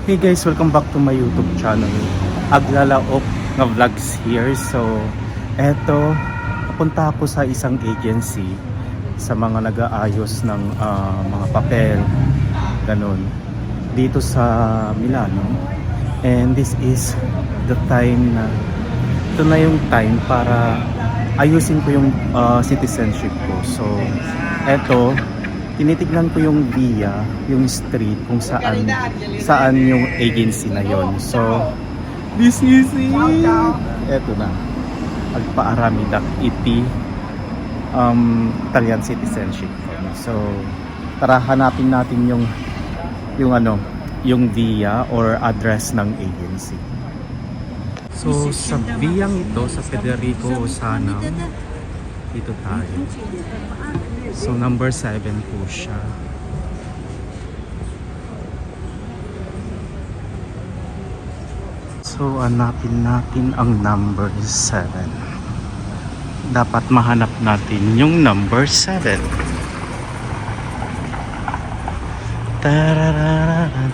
Hey guys, welcome back to my YouTube channel. Aglalaok nga vlogs here. So, eto, papunta ako sa isang agency sa mga nag-aayos ng mga papel, ganun, dito sa Milano. And this is the time na, ito na yung time para ayusin ko yung citizenship ko. So, eto, tinitignan ko yung via, yung street, kung saan yung agency na yon. So, this is it. Eto na. Agpaaramidak iti Italian citizenship. So, tara hanapin natin yung via or address ng agency. So, sa viyang ito, sa Federico Osanam, dito tayo. So number 7 po siya. So hanapin natin ang number 7. Dapat mahanap natin yung number 7. Tarararan.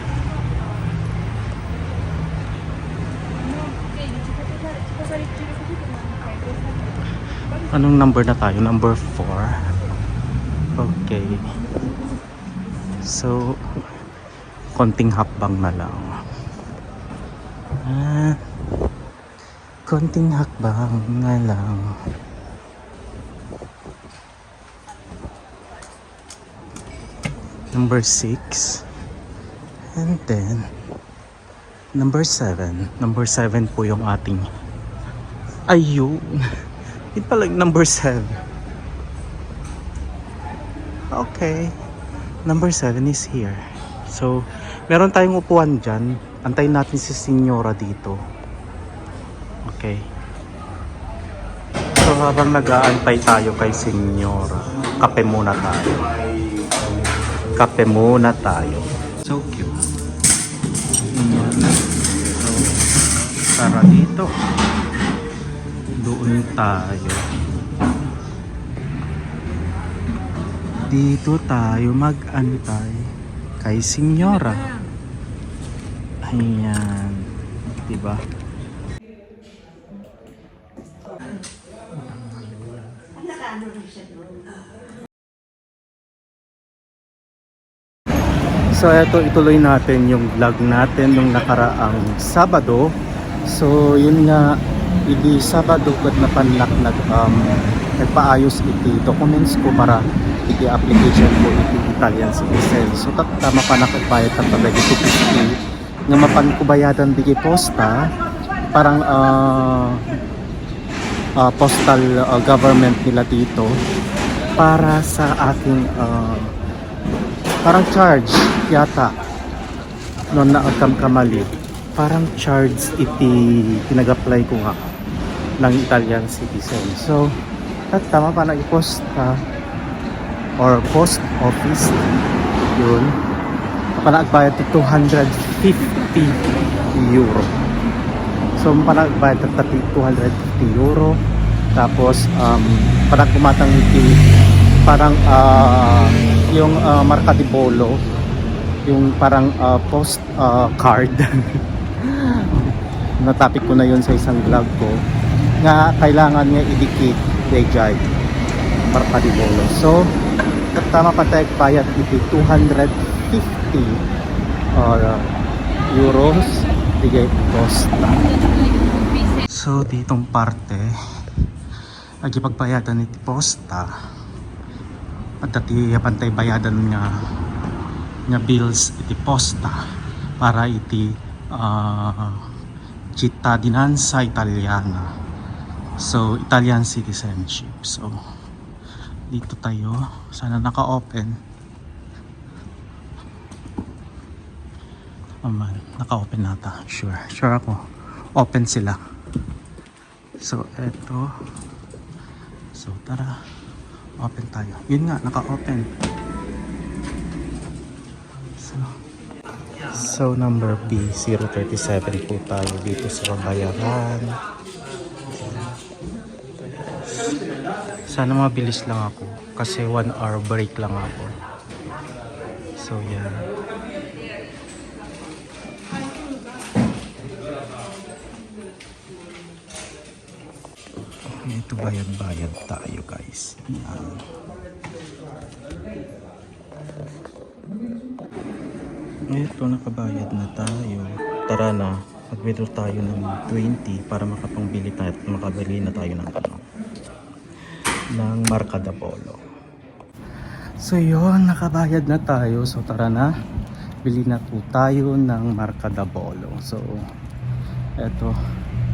Anong number na tayo? Number 4. Okay. So, konting hakbang na lang. Konting hakbang na lang. Number 6. And then, number 7. Number 7 po yung ating. Ayun. Ito pala yung number 7. Okay, number 7 is here. So, meron tayong upuan dyan. Antayin natin si Senyora dito. Okay. So, habang nag-aantay tayo kay Senyora, kape muna tayo. Kape muna tayo. So cute. So, tara dito. Doon tayo. Dito tayo mag-antay kay Senyora. Ayan, diba? So eto, ituloy natin yung vlog natin nung nakaraang Sabado. So yun nga, hindi Sabado but napanlak nagpaayos iti documents ko para iti application ko iti Italian citizen. So tama pa nakapayat ang pabagi 250 nga mapan ko bayadan digi posta, parang postal government nila dito para sa aking parang charge yata noon na kamali, parang charge iti pinag-apply ko nga ng Italian citizen. So tama pa nag-posta or post office yun, panagbayad to 250 euro. So panagbayad to 250 euro. Tapos parang kumatang iti parang yung marka di bolo, yung parang post card. Natapik ko na yun sa isang vlog ko nga kailangan niya idikit dayjay marka di bolo. So tama pa tayo bayad iti 250 euros digay posta. So ditong parte agipagbayadan iti posta at iti pantay bayadan nga bills iti posta para iti cittadinanza italiana. So Italian citizenship. So dito tayo, sana naka-open. Naka-open nata. Sure ako open sila. So eto, so tara open tayo. Yun nga, naka-open. So number B037 po tayo dito sa bayaran. Sana mabilis lang ako kasi 1 hour break lang ako. So yeah. Ito bayad-bayad tayo guys. Yan. Ito nakabayad na tayo. Tara na, mag-withdraw tayo ng 20 para makapangbili tayo at makabili na tayo ng ng Marca da Polo. So yun, nakabayad na tayo. So tara na, bili na po tayo ng Marca da Polo. So eto,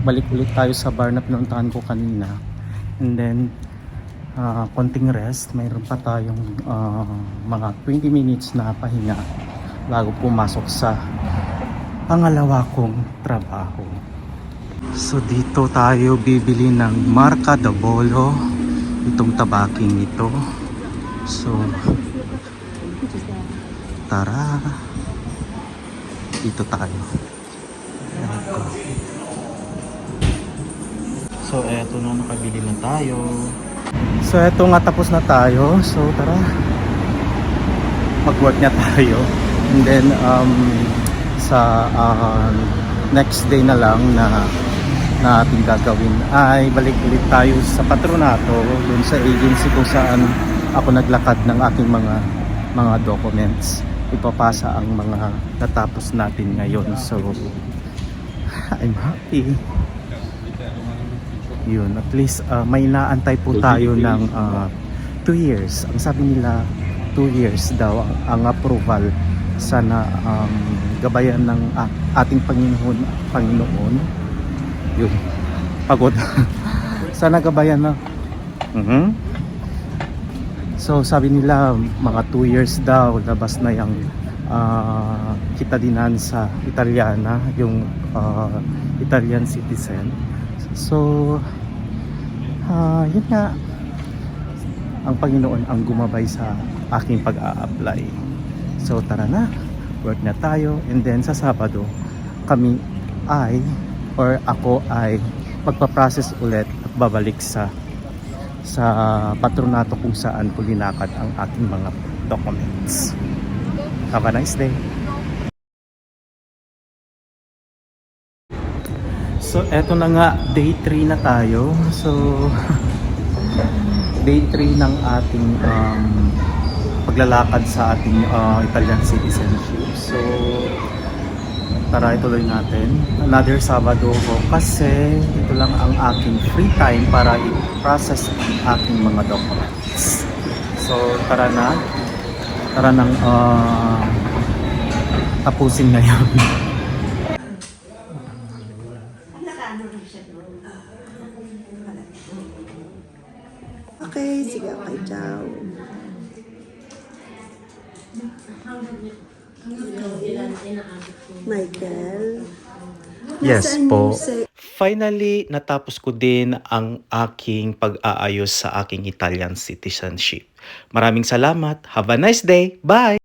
balik ulit tayo sa bar na pinuntahan ko kanina. And then konting rest. Mayroon pa tayong mga 20 minutes na pahinga bago pumasok sa pangalawa kong trabaho. So dito tayo bibili ng Marca da Polo, itong tabaking ito. So tara, dito tayo. Ito. So eto na, nakabili na tayo. So eto nga, tapos na tayo. So tara, mag-work na tayo. And then sa next day na lang na ating gagawin ay balik ulit tayo sa patronato, dun sa agency kung saan ako naglakad ng aking mga documents. Ipapasa ang mga natapos natin ngayon. So I'm happy. Yun, at least may naantay po tayo ng 2 years. Ang sabi nila 2 years daw ang approval. Sana gabayan ng ating Panginoon. Yun, pagod. Sana gabayan na. So sabi nila mga 2 years daw labas na yung cittadinanza Italiana, yung Italian citizen. So yun nga, ang Panginoon ang gumabay sa aking pag-a-apply. So tara na, work na tayo. And then sa Sabado kami ako ay magpa-process ulit at babalik sa patronato kung saan ko linakad ang aking mga documents. Have a nice day. So eto na nga, day 3 na tayo. So day 3 ng ating paglalakad sa ating Italian citizenship. So tara, ituloy natin. Another Sabado ko kasi ito lang ang aking free time para i-process ang aking mga documents. So tara nang tapusin ngayon. Okay, sige, okay, ciao. Michael? Yes Nasaan po. yung sa- Finally, natapos ko din ang aking pag-aayos sa aking Italian citizenship. Maraming salamat. Have a nice day. Bye!